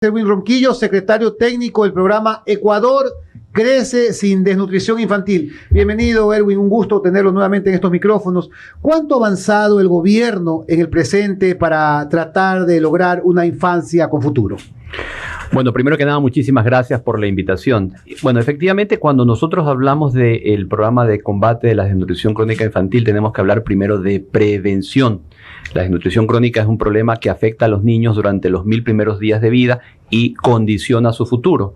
Erwin Ronquillo, secretario técnico del programa Ecuador Crece sin Desnutrición Infantil. Bienvenido, Erwin, un gusto tenerlo nuevamente en estos micrófonos. ¿Cuánto ha avanzado el gobierno en el presente para tratar de lograr una infancia con futuro? Bueno, primero que nada, muchísimas gracias por la invitación. Bueno, efectivamente, cuando nosotros hablamos del programa de combate de la desnutrición crónica infantil, tenemos que hablar primero de prevención. La desnutrición crónica es un problema que afecta a los niños durante los 1000 primeros días de vida y condiciona su futuro.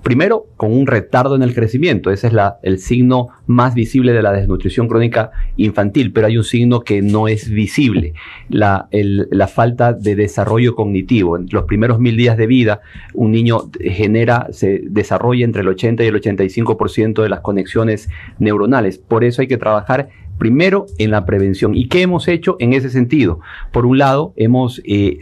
Primero, con un retardo en el crecimiento. Ese es el signo más visible de la desnutrición crónica infantil, pero hay un signo que no es visible, la falta de desarrollo cognitivo. En los primeros 1000 días de vida, un niño se desarrolla entre el 80 y el 85% de las conexiones neuronales. Por eso hay que trabajar primero en la prevención. ¿Y qué hemos hecho en ese sentido? Por un lado,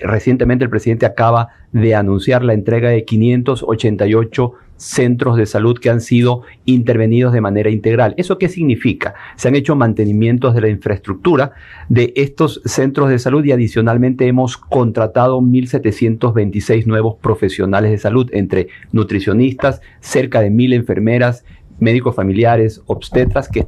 recientemente el presidente acaba de anunciar la entrega de 588 centros de salud que han sido intervenidos de manera integral. ¿Eso qué significa? Se han hecho mantenimientos de la infraestructura de estos centros de salud y adicionalmente hemos contratado 1.726 nuevos profesionales de salud, entre nutricionistas, cerca de 1.000 enfermeras, médicos familiares, obstetras, que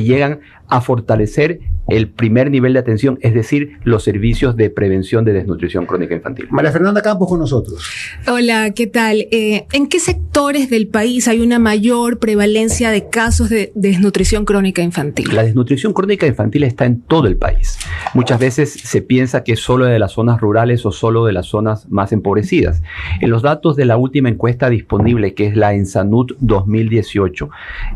llegan a fortalecer el primer nivel de atención, es decir, los servicios de prevención de desnutrición crónica infantil. María Fernanda Campos con nosotros. Hola, ¿qué tal? ¿En qué sectores del país hay una mayor prevalencia de casos de desnutrición crónica infantil? La desnutrición crónica infantil está en todo el país. Muchas veces se piensa que es solo de las zonas rurales o solo de las zonas más empobrecidas. En los datos de la última encuesta disponible, que es la ENSANUD 2018,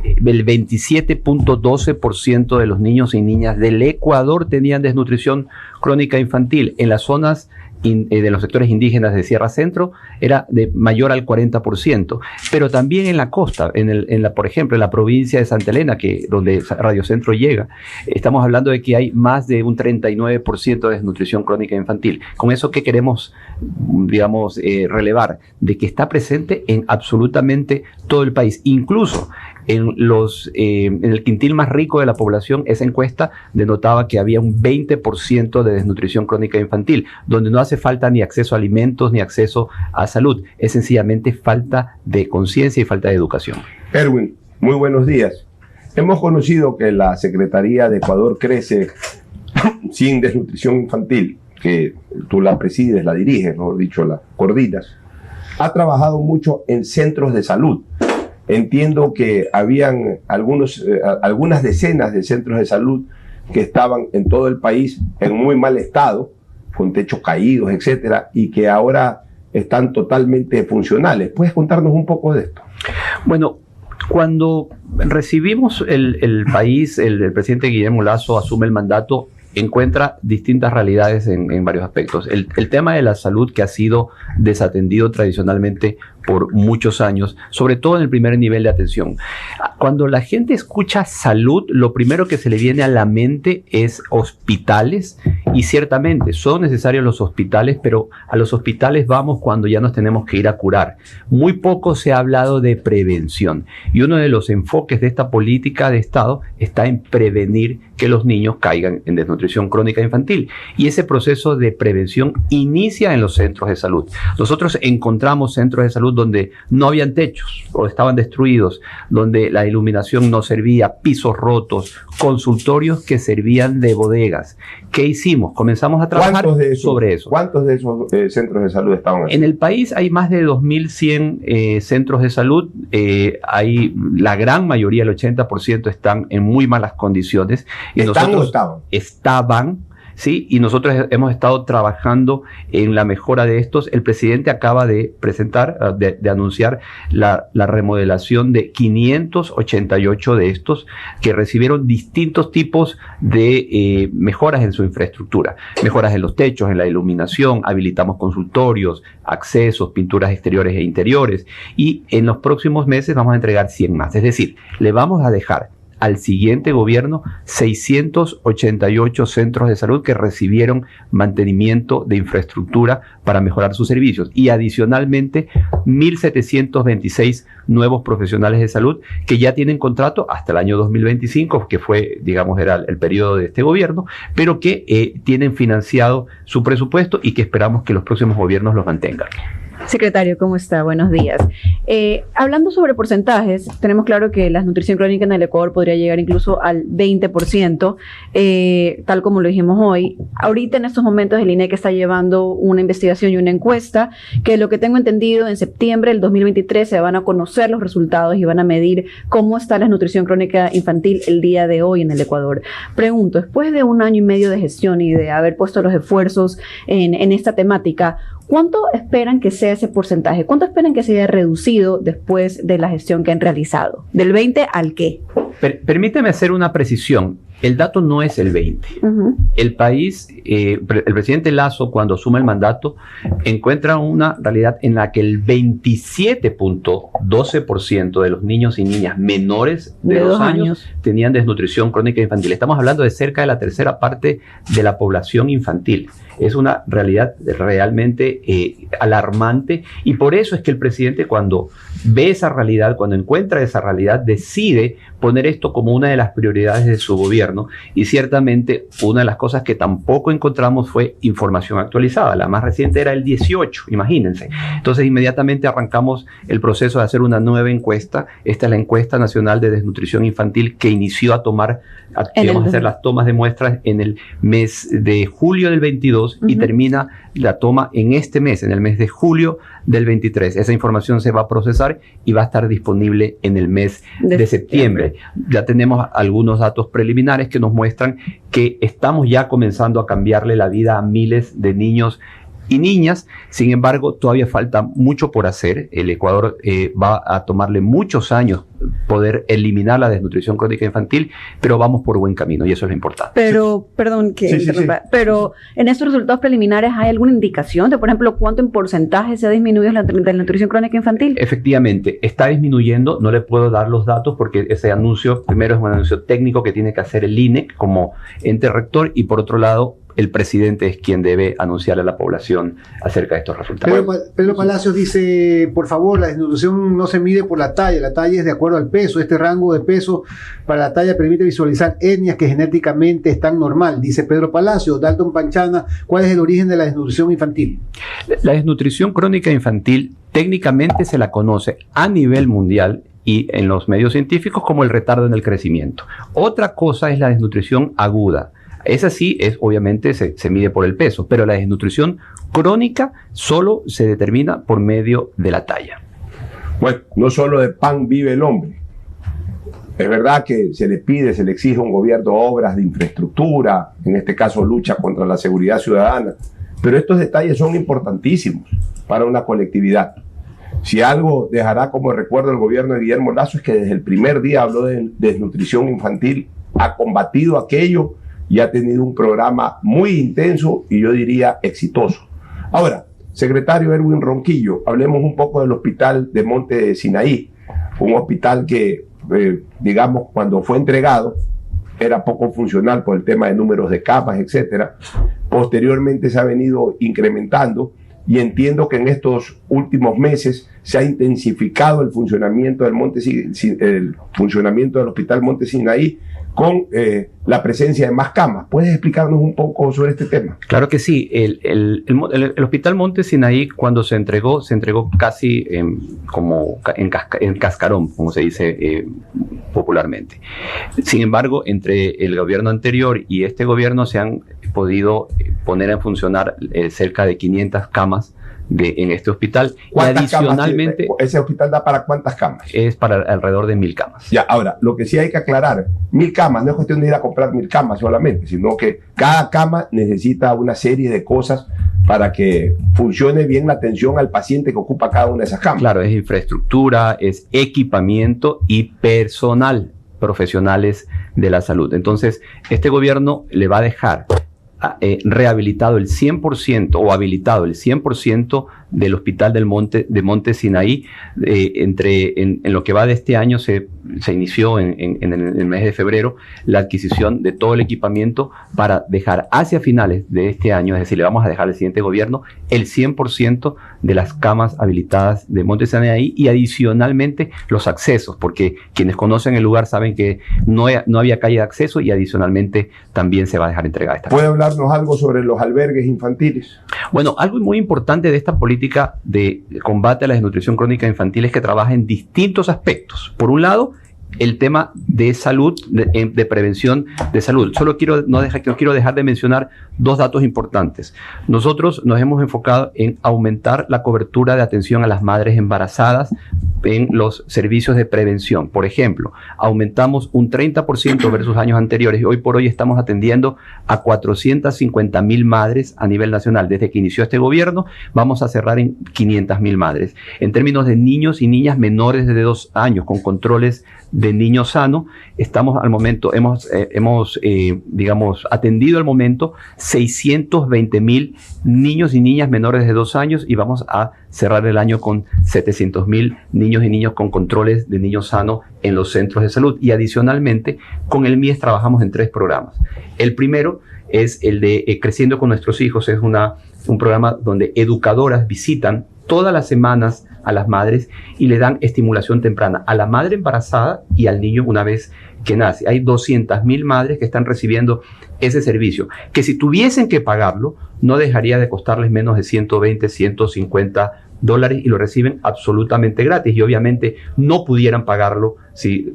el 27.12% de los niños y niñas del Ecuador tenían desnutrición crónica infantil. En las zonas de los sectores indígenas de Sierra Centro era de mayor al 40%, pero también en la costa, por ejemplo, en la provincia de Santa Elena, donde Radio Centro llega, estamos hablando de que hay más de un 39% de desnutrición crónica infantil. Con eso, ¿qué queremos, relevar? De que está presente en absolutamente todo el país, incluso en el quintil más rico de la población. Esa encuesta denotaba que había un 20% de desnutrición crónica infantil, donde no hace falta ni acceso a alimentos ni acceso a salud, es sencillamente falta de conciencia y falta de educación. Erwin, muy buenos días. Hemos conocido que la Secretaría de Ecuador Crece sin Desnutrición Infantil, que tú la presides, la diriges, mejor dicho, la coordinas, ha trabajado mucho en centros de salud. Entiendo que habían algunas decenas de centros de salud que estaban en todo el país en muy mal estado, con techos caídos, etcétera, y que ahora están totalmente funcionales. ¿Puedes contarnos un poco de esto? Bueno, cuando recibimos el país, el presidente Guillermo Lasso asume el mandato, encuentra distintas realidades en varios aspectos. El tema de la salud, que ha sido desatendido tradicionalmente por muchos años, sobre todo en el primer nivel de atención. Cuando la gente escucha salud, lo primero que se le viene a la mente es hospitales, y ciertamente son necesarios los hospitales, pero a los hospitales vamos cuando ya nos tenemos que ir a curar. Muy poco se ha hablado de prevención, y uno de los enfoques de esta política de Estado está en prevenir que los niños caigan en desnutrición crónica infantil, y ese proceso de prevención inicia en los centros de salud. Nosotros encontramos centros de salud donde no habían techos o estaban destruidos, donde la iluminación no servía, pisos rotos, consultorios que servían de bodegas. ¿Qué hicimos? Comenzamos a trabajar sobre eso. ¿Cuántos de esos centros de salud estaban así? En el país hay más de 2.100 centros de salud. La gran mayoría, el 80%, están en muy malas condiciones. Y estaban, ¿sí? Y nosotros hemos estado trabajando en la mejora de estos. El presidente acaba de presentar, de anunciar la remodelación de 588 de estos que recibieron distintos tipos de mejoras en su infraestructura. Mejoras en los techos, en la iluminación, habilitamos consultorios, accesos, pinturas exteriores e interiores. Y en los próximos meses vamos a entregar 100 más. Es decir, le vamos a dejar al siguiente gobierno 688 centros de salud que recibieron mantenimiento de infraestructura para mejorar sus servicios, y adicionalmente 1.726 nuevos profesionales de salud que ya tienen contrato hasta el año 2025, que fue, digamos, era el periodo de este gobierno, pero que tienen financiado su presupuesto y que esperamos que los próximos gobiernos los mantengan. Secretario, ¿cómo está? Buenos días. Hablando sobre porcentajes, tenemos claro que la desnutrición crónica en el Ecuador podría llegar incluso al 20%, tal como lo dijimos hoy. Ahorita en estos momentos el INEC está llevando una investigación y una encuesta que, lo que tengo entendido, en septiembre del 2023 se van a conocer los resultados y van a medir cómo está la desnutrición crónica infantil el día de hoy en el Ecuador. Pregunto, después de 1 año y medio de gestión y de haber puesto los esfuerzos en esta temática, ¿cuánto esperan que sea ese porcentaje? ¿Cuánto esperan que se haya reducido después de la gestión que han realizado? ¿Del 20 al qué? Permíteme hacer una precisión. El dato no es el 20. El país, el presidente Lasso, cuando asume el mandato, encuentra una realidad en la que el 27.12% de los niños y niñas menores de 2 años tenían desnutrición crónica infantil. Estamos hablando de cerca de la tercera parte de la población infantil. Es una realidad realmente alarmante, y por eso es que el presidente, cuando ve esa realidad, cuando encuentra esa realidad, decide poner esto como una de las prioridades de su gobierno. Y ciertamente una de las cosas que tampoco encontramos fue información actualizada. La más reciente era el 18, imagínense. Entonces inmediatamente arrancamos el proceso de hacer una nueva encuesta. Esta es la encuesta nacional de desnutrición infantil, que inició a hacer las tomas de muestras en el mes de julio del 22 y termina la toma en este mes, en el mes de julio del 23. Esa información se va a procesar y va a estar disponible en el mes de septiembre. Ya tenemos algunos datos preliminares que nos muestran que estamos ya comenzando a cambiarle la vida a miles de niños y niñas. Sin embargo, todavía falta mucho por hacer. El Ecuador va a tomarle muchos años poder eliminar la desnutrición crónica infantil, pero vamos por buen camino y eso es lo importante. Pero, perdón que interrumpa, pero en estos resultados preliminares, ¿hay alguna indicación de, por ejemplo, cuánto en porcentaje se ha disminuido la desnutrición crónica infantil? Efectivamente, está disminuyendo. No le puedo dar los datos porque ese anuncio, primero, es un anuncio técnico que tiene que hacer el INEC como ente rector, y por otro lado, el presidente es quien debe anunciarle a la población acerca de estos resultados. Pedro Palacios dice, por favor, la desnutrición no se mide por la talla es de acuerdo al peso. Este rango de peso para la talla permite visualizar etnias que genéticamente están normal, dice Pedro Palacios. Dalton Panchana, ¿cuál es el origen de la desnutrición infantil? La desnutrición crónica infantil técnicamente se la conoce a nivel mundial y en los medios científicos como el retardo en el crecimiento. Otra cosa es la desnutrición aguda. Esa sí es, obviamente, se mide por el peso, pero la desnutrición crónica solo se determina por medio de la talla. Bueno, no solo de pan vive el hombre. Es verdad que se le exige a un gobierno obras de infraestructura, en este caso lucha contra la seguridad ciudadana, pero estos detalles son importantísimos para una colectividad. Si algo dejará como recuerdo el gobierno de Guillermo Lasso es que desde el primer día habló de desnutrición infantil, ha combatido aquello y ha tenido un programa muy intenso y yo diría exitoso. Ahora, secretario Erwin Ronquillo, hablemos un poco del hospital de Monte Sinaí, un hospital que, digamos, cuando fue entregado era poco funcional por el tema de números de camas, etcétera. Posteriormente se ha venido incrementando y entiendo que en estos últimos meses se ha intensificado el funcionamiento del funcionamiento del hospital Monte Sinaí con la presencia de más camas. ¿Puedes explicarnos un poco sobre este tema? Claro que sí. El Hospital Monte Sinaí, cuando se entregó casi como en cascarón, como se dice popularmente. Sin embargo, entre el gobierno anterior y este gobierno se han podido poner a funcionar cerca de 500 camas en este hospital. Y adicionalmente, ¿ese hospital da para cuántas camas? Es para alrededor de 1000 camas. Ya, ahora, lo que sí hay que aclarar, 1000 camas no es cuestión de ir a comprar 1000 camas solamente, sino que cada cama necesita una serie de cosas para que funcione bien la atención al paciente que ocupa cada una de esas camas. Claro, es infraestructura, es equipamiento y personal, profesionales de la salud. Entonces, este gobierno le va a dejar rehabilitado el 100% o habilitado el 100% del Hospital de Monte Sinaí. En lo que va de este año se inició en el mes de febrero la adquisición de todo el equipamiento para dejar hacia finales de este año, es decir, le vamos a dejar al siguiente gobierno el 100% de las camas habilitadas de Monte Sinaí y adicionalmente los accesos, porque quienes conocen el lugar saben que no había calle de acceso y adicionalmente también se va a dejar entregada esta. ¿Puede hablarnos algo sobre los albergues infantiles? Bueno, algo muy importante de esta política de combate a la desnutrición crónica infantil es que trabaja en distintos aspectos. Por un lado, el tema de salud, de prevención de salud. No quiero dejar de mencionar dos datos importantes. Nosotros nos hemos enfocado en aumentar la cobertura de atención a las madres embarazadas en los servicios de prevención. Por ejemplo, aumentamos un 30% versus años anteriores y hoy por hoy estamos atendiendo a 450,000 madres a nivel nacional. Desde que inició este gobierno, vamos a cerrar en 500,000 madres. En términos de niños y niñas menores de 2 años con controles de niño sano, estamos al momento, hemos atendido al momento 620,000 niños y niñas menores de 2 años y vamos a cerrar el año con 700,000 niños y niñas con controles de niño sano en los centros de salud. Y adicionalmente, con el MIES trabajamos en 3 programas. El primero es el de Creciendo con Nuestros Hijos. Es un programa donde educadoras visitan todas las semanas a las madres y le dan estimulación temprana a la madre embarazada y al niño una vez que nace. Hay 200,000 madres que están recibiendo ese servicio, que si tuviesen que pagarlo, no dejaría de costarles menos de $120, $150 y lo reciben absolutamente gratis. Y obviamente no pudieran pagarlo si,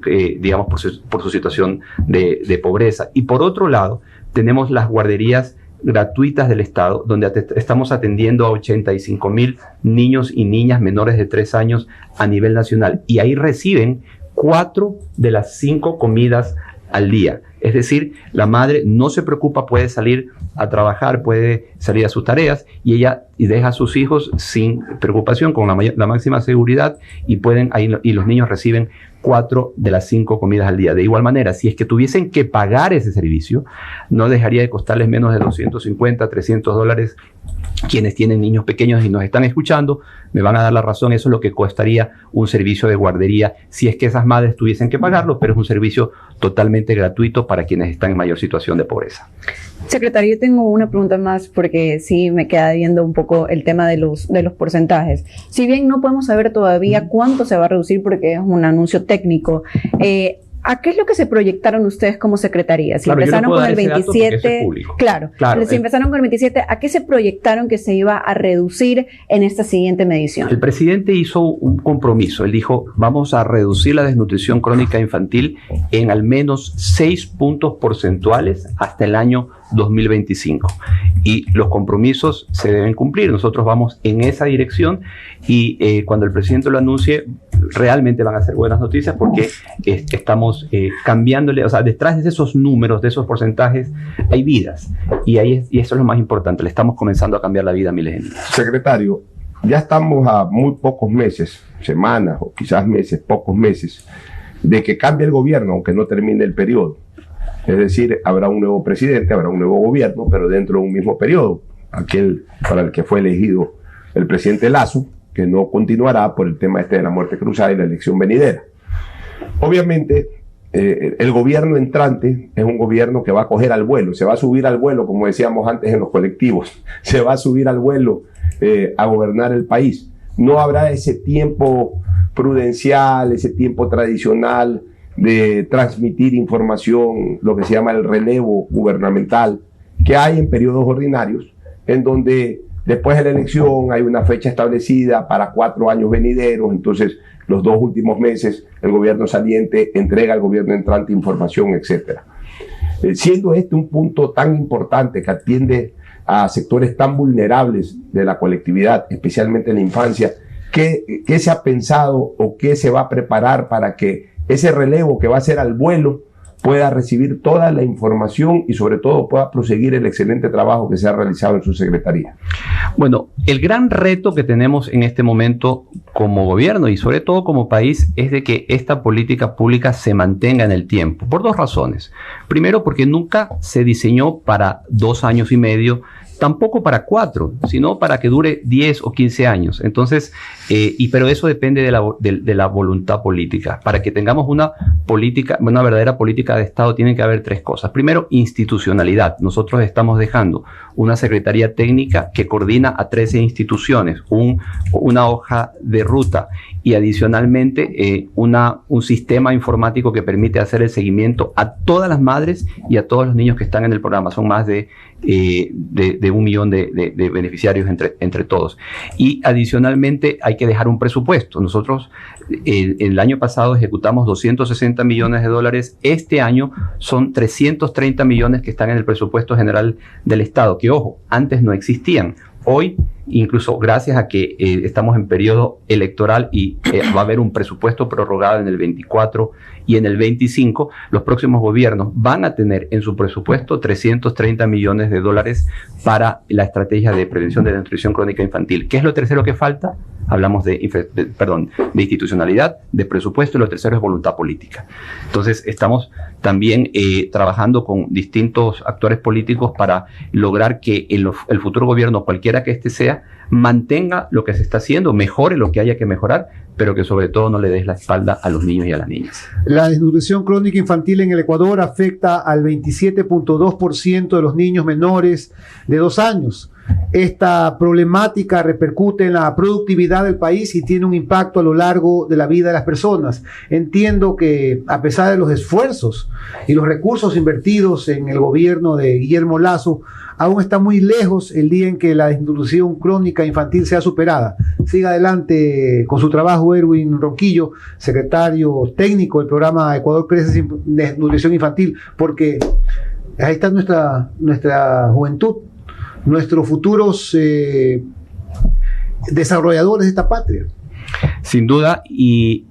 por su situación de pobreza. Y por otro lado, tenemos las guarderías gratuitas del Estado, donde estamos atendiendo a 85,000 niños y niñas menores de 3 años a nivel nacional. Y ahí reciben 4 de las 5 comidas al día. Es decir, la madre no se preocupa, puede salir a trabajar, puede salir a sus tareas y deja a sus hijos sin preocupación, con la máxima seguridad y los niños reciben 4 de las 5 comidas al día. De igual manera, si es que tuviesen que pagar ese servicio, no dejaría de costarles menos de $250, $300. Quienes tienen niños pequeños y nos están escuchando me van a dar la razón. Eso es lo que costaría un servicio de guardería si es que esas madres tuviesen que pagarlo, pero es un servicio totalmente gratuito para quienes están en mayor situación de pobreza. Secretario, yo tengo una pregunta más porque sí me queda viendo un poco el tema de los porcentajes. Si bien no podemos saber todavía cuánto se va a reducir porque es un anuncio técnico, ¿a qué es lo que se proyectaron ustedes como secretaría? Si empezaron con el 27, si empezaron con el 27, ¿a qué se proyectaron que se iba a reducir en esta siguiente medición? El presidente hizo un compromiso. Él dijo, vamos a reducir la desnutrición crónica infantil en al menos 6 puntos porcentuales hasta el año 2025. Y los compromisos se deben cumplir. Nosotros vamos en esa dirección y cuando el presidente lo anuncie, realmente van a ser buenas noticias porque estamos cambiándole, o sea, detrás de esos números, de esos porcentajes, hay vidas. Y eso es lo más importante. Le estamos comenzando a cambiar la vida a miles de niños. Secretario, ya estamos a muy pocos meses, semanas o quizás meses, pocos meses, de que cambie el gobierno, aunque no termine el periodo. Es decir, habrá un nuevo presidente, habrá un nuevo gobierno, pero dentro de un mismo periodo, aquel para el que fue elegido el presidente Lasso, que no continuará por el tema de la muerte cruzada y la elección venidera. Obviamente, el gobierno entrante es un gobierno que va a coger al vuelo, se va a subir al vuelo, como decíamos antes en los colectivos, se va a subir al vuelo a gobernar el país. No habrá ese tiempo prudencial, ese tiempo tradicional de transmitir información, lo que se llama el relevo gubernamental, que hay en periodos ordinarios, en donde después de la elección hay una fecha establecida para 4 años venideros, entonces los 2 últimos meses el gobierno saliente entrega al gobierno entrante información, etc. Siendo este un punto tan importante que atiende a sectores tan vulnerables de la colectividad, especialmente en la infancia, ¿qué se ha pensado o qué se va a preparar para que ese relevo que va a ser al vuelo pueda recibir toda la información y sobre todo pueda proseguir el excelente trabajo que se ha realizado en su secretaría? Bueno, el gran reto que tenemos en este momento como gobierno y sobre todo como país es de que esta política pública se mantenga en el tiempo, por 2 razones. Primero, porque nunca se diseñó para 2 años y medio, tampoco para 4, sino para que dure 10 o 15 años. Entonces, pero eso depende de la voluntad política. Para que tengamos una verdadera política de Estado, tienen que haber 3 cosas. Primero, institucionalidad. Nosotros estamos dejando una secretaría técnica que coordina a 13 instituciones, una hoja de ruta y adicionalmente un sistema informático que permite hacer el seguimiento a todas las madres y a todos los niños que están en el programa. Son más de 1 millón de beneficiarios entre todos. Y adicionalmente hay que dejar un presupuesto. Nosotros el año pasado ejecutamos 260 millones de dólares. Este año son 330 millones que están en el presupuesto general del Estado, que ojo, antes no existían. Hoy, incluso gracias a que estamos en periodo electoral y va a haber un presupuesto prorrogado en el 24 y en el 25, los próximos gobiernos van a tener en su presupuesto 330 millones de dólares para la estrategia de prevención de desnutrición crónica infantil. ¿Qué es lo tercero que falta? Hablamos de institucionalidad, de presupuesto, y lo tercero es voluntad política. Entonces, estamos también trabajando con distintos actores políticos para lograr que el futuro gobierno, cualquiera que este sea, mantenga lo que se está haciendo, mejore lo que haya que mejorar, pero que sobre todo no le des la espalda a los niños y a las niñas. La desnutrición crónica infantil en el Ecuador afecta al 27.2% de los niños menores de 2 años. Esta problemática repercute en la productividad del país y tiene un impacto a lo largo de la vida de las personas. Entiendo que a pesar de los esfuerzos y los recursos invertidos en el gobierno de Guillermo Lasso, aún está muy lejos el día en que la desnutrición crónica infantil sea superada. Siga adelante con su trabajo, Erwin Ronquillo, secretario técnico del programa Ecuador Crece sin Desnutrición Infantil, porque ahí está nuestra juventud, nuestros futuros desarrolladores de esta patria. Sin duda, y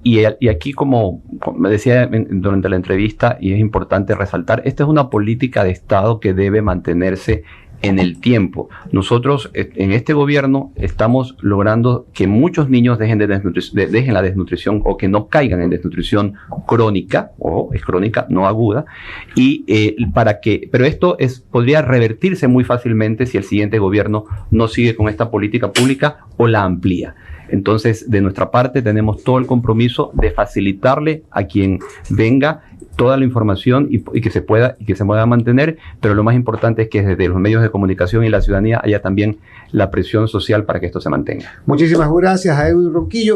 aquí como me decía durante la entrevista, y es importante resaltar, esta es una política de Estado que debe mantenerse en el tiempo. Nosotros en este gobierno estamos logrando que muchos niños dejen la desnutrición o que no caigan en desnutrición crónica, o es crónica, no aguda, pero esto podría revertirse muy fácilmente si el siguiente gobierno no sigue con esta política pública o la amplía. Entonces, de nuestra parte tenemos todo el compromiso de facilitarle a quien venga toda la información y que se pueda mantener, pero lo más importante es que desde los medios de comunicación y la ciudadanía haya también la presión social para que esto se mantenga. Muchísimas gracias a Edwin Ronquillo.